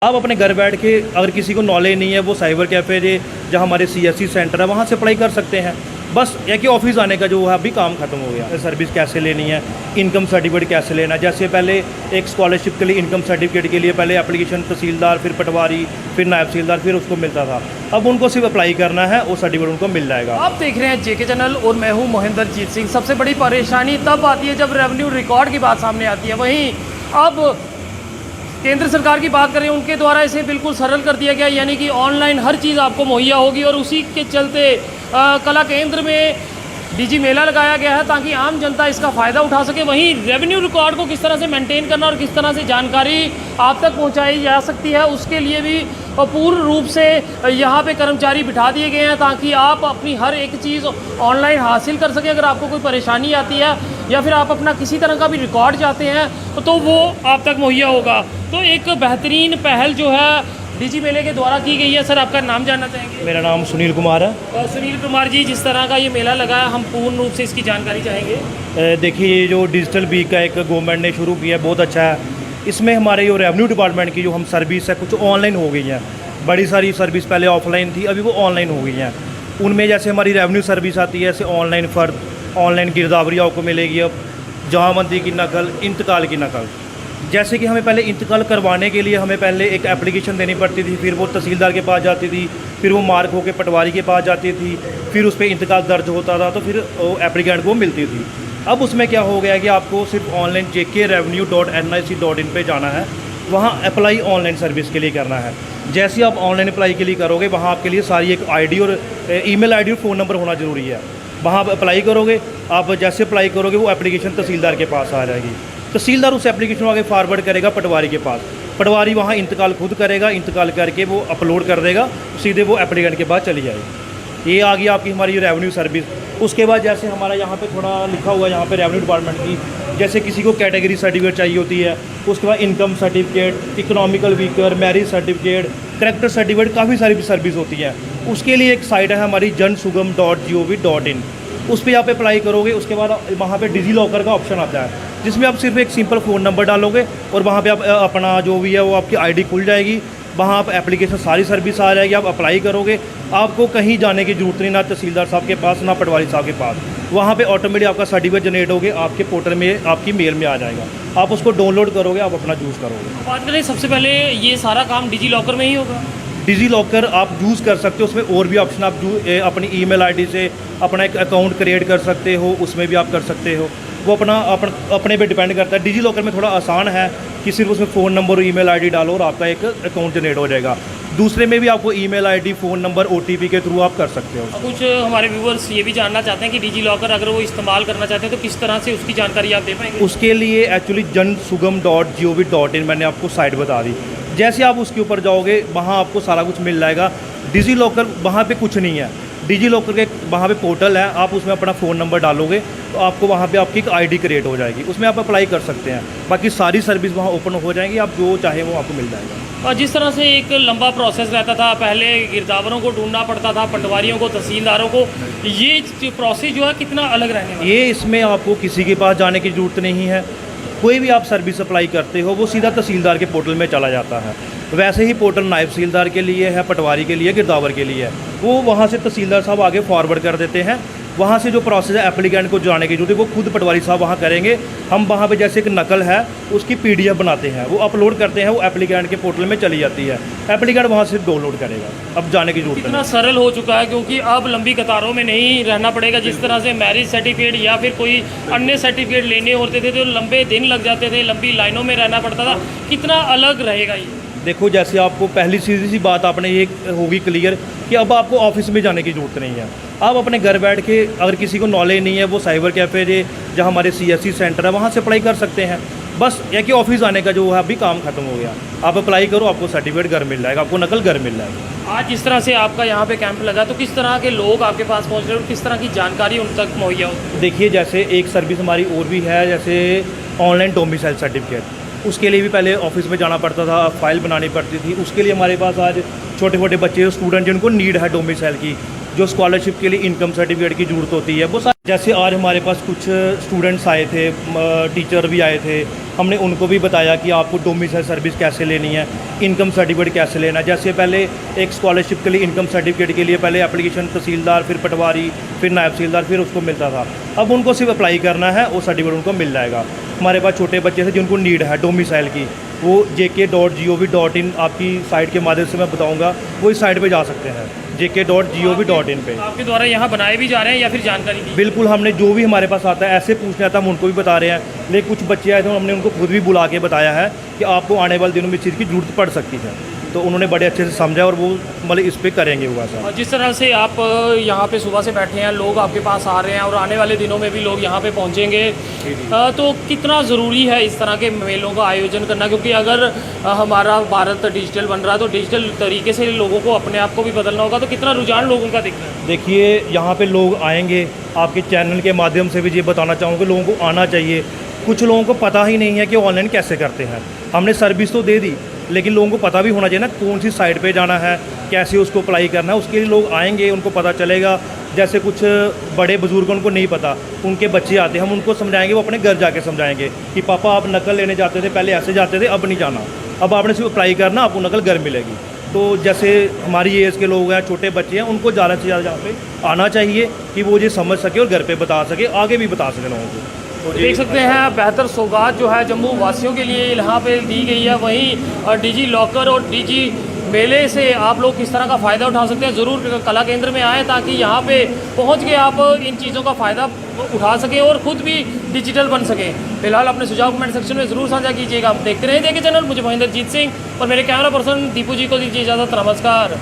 आप अपने घर बैठ के अगर किसी को नॉलेज नहीं है वो साइबर कैफ़े है जहाँ हमारे CSC सेंटर है वहाँ से अप्लाई कर सकते हैं। बस या कि ऑफिस आने का जो है अभी काम ख़त्म हो गया। सर्विस कैसे लेनी है, इनकम सर्टिफिकेट कैसे लेना है। जैसे पहले एक स्कॉलरशिप के लिए इनकम सर्टिफिकेट के लिए पहले एप्लीकेशन तहसीलदार, फिर पटवारी, फिर नायब तहसीलदार, फिर उसको मिलता था। अब उनको सिर्फ अप्लाई करना है, वो सर्टिफिकेट उनको मिल जाएगा। आप देख रहे हैं JK चैनल और मैं हूँ महेंद्रजीत सिंह। सबसे बड़ी परेशानी तब आती है जब रेवेन्यू रिकॉर्ड की बात सामने आती है। वहीं अब केंद्र सरकार की बात करें, उनके द्वारा इसे बिल्कुल सरल कर दिया गया, यानी कि ऑनलाइन हर चीज़ आपको मुहैया होगी। और उसी के चलते कला केंद्र में डिजी मेला लगाया गया है ताकि आम जनता इसका फ़ायदा उठा सके। वहीं रेवेन्यू रिकॉर्ड को किस तरह से मेंटेन करना और किस तरह से जानकारी आप तक पहुंचाई जा सकती है, उसके लिए भी पूर्ण रूप से यहाँ पे कर्मचारी बिठा दिए गए हैं ताकि आप अपनी हर एक चीज़ ऑनलाइन हासिल कर सकें। अगर आपको कोई परेशानी आती है या फिर आप अपना किसी तरह का भी रिकॉर्ड चाहते हैं तो वो आप तक मुहैया होगा। तो एक बेहतरीन पहल जो है डिजी मेले के द्वारा की गई है। सर, आपका नाम जानना चाहेंगे? मेरा नाम सुनील कुमार है। और सुनील कुमार जी, जिस तरह का ये मेला लगा है, हम पूर्ण रूप से इसकी जानकारी चाहेंगे। देखिए, ये जो डिजिटल वीक का एक गवर्नमेंट ने शुरू किया है बहुत अच्छा है। इसमें हमारे जो रेवेन्यू डिपार्टमेंट की जो हम सर्विस है कुछ ऑनलाइन हो गई हैं। बड़ी सारी सर्विस पहले ऑफलाइन थी, अभी वो ऑनलाइन हो गई हैं। उनमें जैसे हमारी रेवेन्यू सर्विस आती है, जैसे ऑनलाइन फ़र्द, ऑनलाइन गिरदावरी आपको मिलेगी। अब जमाबंदी की नकल, इंतकाल की नकल। जैसे कि हमें पहले इंतकाल करवाने के लिए हमें पहले एक एप्लीकेशन देनी पड़ती थी, फिर वो तहसीलदार के पास जाती थी, फिर वो मार्क होकर पटवारी के पास जाती थी, फिर उस पर इंतकाल दर्ज होता था, तो फिर वो एप्लीकेंट को मिलती थी। अब उसमें क्या हो गया कि आपको सिर्फ ऑनलाइन jkrevenue.nic.in पे जाना है, वहाँ अप्लाई ऑनलाइन सर्विस के लिए करना है। जैसे आप ऑनलाइन अप्लाई के लिए करोगे, वहाँ आपके लिए सारी एक ID और ईमेल ID और फ़ोन नंबर होना ज़रूरी है। वहाँ आप अप्लाई करोगे, आप जैसे अप्लाई करोगे वो एप्लीकेशन तहसीलदार के पास आ जाएगी। तहसीलदार उस एप्लीकेशन को आगे फॉरवर्ड करेगा पटवारी के पास। पटवारी वहाँ इंतकाल खुद करेगा, इंतकाल करके वो अपलोड कर देगा, सीधे वो एप्लीकेंट के पास चली जाएगी। ये आ गई आपकी हमारी रेवेन्यू सर्विस। उसके बाद जैसे हमारा यहाँ पे थोड़ा लिखा हुआ है यहाँ पे रेवेन्यू डिपार्टमेंट की, जैसे किसी को कैटेगरी सर्टिफिकेट चाहिए होती है, उसके बाद income certificate, economical weaker, marriage certificate, character certificate, काफ़ी सारी सर्विस होती है। उसके लिए एक साइट है हमारी jansugam.gov.in, उस पर आप अप्लाई करोगे। उसके बाद वहाँ पे डिजी लॉकर का ऑप्शन आता है जिसमें आप सिर्फ एक सिंपल फ़ोन नंबर डालोगे और वहाँ पे आप अपना जो भी है वो आपकी ID खुल जाएगी। वहाँ आप एप्लीकेशन सारी सर्विस आ जाएगी, आप अप्लाई करोगे। आपको कहीं जाने की ज़रूरत नहीं, ना तहसीलदार साहब के पास, ना पटवारी साहब के पास। वहाँ पे ऑटोमेटिक आपका सर्टिफिकेट जनरेट होगे, आपके पोर्टल में, आपकी मेल में आ जाएगा। आप उसको डाउनलोड करोगे, आप अपना यूज़ करोगे। बात करें, सबसे पहले ये सारा काम डिजी लॉकर में ही होगा। डिजी लॉकर आप यूज़ कर सकते हो, उसमें और भी ऑप्शन आप अपनी ईमेल ID से अपना एक अकाउंट क्रिएट कर सकते हो, उसमें भी आप कर सकते हो। वो अपने पे डिपेंड करता है। डिजी लॉकर में थोड़ा आसान है कि सिर्फ उसमें फ़ोन नंबर और ईमेल ID डालो और आपका एक अकाउंट जनरेट हो जाएगा। दूसरे में भी आपको email ID, phone number, OTP के थ्रू आप कर सकते हो। कुछ हमारे व्यूवर्स ये भी जानना चाहते हैं कि डिजी लॉकर अगर वो इस्तेमाल करना चाहते हैं तो किस तरह से उसकी जानकारी आप दे पाएंगे? उसके लिए एक्चुअली jansugam.gov.in मैंने आपको साइट बता दी। जैसे आप उसके ऊपर जाओगे वहाँ आपको सारा कुछ मिल जाएगा। डिजी लॉकर वहाँ पे कुछ नहीं है। डिजी लॉकर के वहाँ पे पोर्टल है, आप उसमें अपना फ़ोन नंबर डालोगे तो आपको वहाँ पे आपकी एक ID क्रिएट हो जाएगी, उसमें आप अप्लाई कर सकते हैं। बाकी सारी सर्विस वहाँ ओपन हो जाएंगी, आप जो चाहे वो आपको मिल जाएगा। और जिस तरह से एक लंबा प्रोसेस रहता था, पहले गिरदावरों को ढूंढना पड़ता था, पटवारियों को, तहसीलदारों को, ये प्रोसेस जो है कितना अलग रहने वाला है? ये इसमें आपको किसी के पास जाने की ज़रूरत नहीं है। कोई भी आप सर्विस अप्लाई करते हो वो सीधा तहसीलदार के पोर्टल में चला जाता है। वैसे ही पोर्टल नायब तहसीलदार के लिए है, पटवारी के लिए, गिरदावर के लिए है। वो वहाँ से तहसीलदार साहब आगे फॉरवर्ड कर देते हैं। वहाँ से जो प्रोसेस है एप्लीकेंट को जाने की जरूरत है वो खुद पटवारी साहब वहाँ करेंगे। हम वहाँ पे जैसे एक नकल है उसकी PDF बनाते हैं, वो अपलोड करते हैं, वो एप्लीकेंट के पोर्टल में चली जाती है। एप्लीकेंट वहाँ से डाउनलोड करेगा, अब जाने की जरूरत इतना सरल हो चुका है क्योंकि अब लंबी कतारों में नहीं रहना पड़ेगा। जिस तरह से मैरिज सर्टिफिकेट या फिर कोई अन्य सर्टिफिकेट लेने होते थे तो लंबे दिन लग जाते थे, लंबी लाइनों में रहना पड़ता था। कितना अलग रहेगा ये? देखो, जैसे आपको पहली सीधी सी बात आपने ये होगी क्लियर कि अब आपको ऑफिस में जाने की ज़रूरत नहीं है। आप अपने घर बैठ के अगर किसी को नॉलेज नहीं है वो साइबर कैफ़े है जहाँ हमारे CSC सेंटर है वहाँ से अप्लाई कर सकते हैं। बस या कि ऑफिस आने का जो है अभी काम ख़त्म हो गया। आप अप्लाई करो, आपको सर्टिफिकेट घर मिल जाएगा, आपको नकल घर मिल जाएगी। आज जिस तरह से आपका यहाँ पे कैंप लगा तो किस तरह के लोग आपके पास पहुँच रहे हैं और किस तरह की जानकारी उन तक मुहैया होती है? देखिए, जैसे एक सर्विस हमारी और भी है, जैसे ऑनलाइन डोमिसाइल सर्टिफिकेट। उसके लिए भी पहले ऑफिस में जाना पड़ता था, फाइल बनानी पड़ती थी। उसके लिए हमारे पास आज छोटे छोटे बच्चे, स्टूडेंट जिनको नीड है डोमिसाइल की, जो स्कॉलरशिप के लिए इनकम सर्टिफिकेट की ज़रूरत होती है, वो जैसे आज हमारे पास कुछ स्टूडेंट्स आए थे, टीचर भी आए थे, हमने उनको भी बताया कि आपको डोमिसाइल सर्विस कैसे लेनी है, इनकम सर्टिफिकेट कैसे लेना है। जैसे पहले एक स्कॉलरशिप के लिए इनकम सर्टिफिकेट के लिए पहले एप्लीकेशन तहसीलदार, फिर पटवारी, फिर नायब तहसीलदार, फिर उसको मिलता था। अब उनको सिर्फ अप्लाई करना है, वो सर्टिफिकेट उनको मिल जाएगा। हमारे पास छोटे बच्चे थे जिनको नीड है डोमिसाइल की, वो jk.gov.in आपकी साइट के माध्यम से मैं बताऊँगा, वो इस साइट पर जा सकते हैं, jk.gov.in पे। आपके द्वारा यहाँ बनाए भी जा रहे हैं या फिर जानकारी दी? बिल्कुल, हमने जो भी हमारे पास आता है ऐसे पूछने आता है, हम उनको भी बता रहे हैं। लेकिन कुछ बच्चे आए थे, हमने उनको खुद भी बुला के बताया है कि आपको आने वाले दिनों में इस चीज़ की ज़रूरत पड़ सकती है, तो उन्होंने बड़े अच्छे से समझा और वो मतलब इस पे करेंगे हुआ सर। और जिस तरह से आप यहाँ पे सुबह से बैठे हैं, लोग आपके पास आ रहे हैं और आने वाले दिनों में भी लोग यहाँ पे पहुँचेंगे, तो कितना ज़रूरी है इस तरह के मेलों का आयोजन करना? क्योंकि अगर हमारा भारत डिजिटल बन रहा है तो डिजिटल तरीके से लोगों को अपने आप को भी बदलना होगा, तो कितना रुझान लोगों का दिख रहा है? देखिए, यहाँ पे लोग आएंगे, आपके चैनल के माध्यम से भी ये बताना चाहूँगा कि लोगों को आना चाहिए। कुछ लोगों को पता ही नहीं है कि ऑनलाइन कैसे करते हैं। हमने सर्विस तो दे दी, लेकिन लोगों को पता भी होना चाहिए ना कौन सी साइट पे जाना है, कैसे उसको अप्लाई करना है। उसके लिए लोग आएंगे, उनको पता चलेगा। जैसे कुछ बड़े बुजुर्ग उनको नहीं पता, उनके बच्चे आते हैं, हम उनको समझाएंगे, वो अपने घर जाके समझाएंगे कि पापा आप नकल लेने जाते थे, पहले ऐसे जाते थे, अब नहीं जाना, अब आपने सिर्फ अप्लाई करना, आपको नकल घर मिलेगी। तो जैसे हमारी एज के लोग हैं, छोटे बच्चे हैं, उनको ज़्यादा से ज़्यादा यहाँ पे आना चाहिए कि वो ये समझ सके और घर पे बता सके, आगे भी बता सके लोगों को। देख सकते हैं बेहतर सौगात जो है जम्मू वासियों के लिए यहाँ पे दी गई है। वहीं डिजी लॉकर और डिजी मेले से आप लोग किस तरह का फ़ायदा उठा सकते हैं, ज़रूर कला केंद्र में आएँ ताकि यहाँ पे पहुँच के आप इन चीज़ों का फ़ायदा उठा सकें और ख़ुद भी डिजिटल बन सकें। फिलहाल अपने सुझाव कमेंट सेक्शन में ज़रूर साझा कीजिएगा। आप देखते रहिए देखे चैनल। मुझे महेंद्रजीत सिंह और मेरे कैमरा पर्सन दीपू जी को दीजिए इजाज़त। नमस्कार।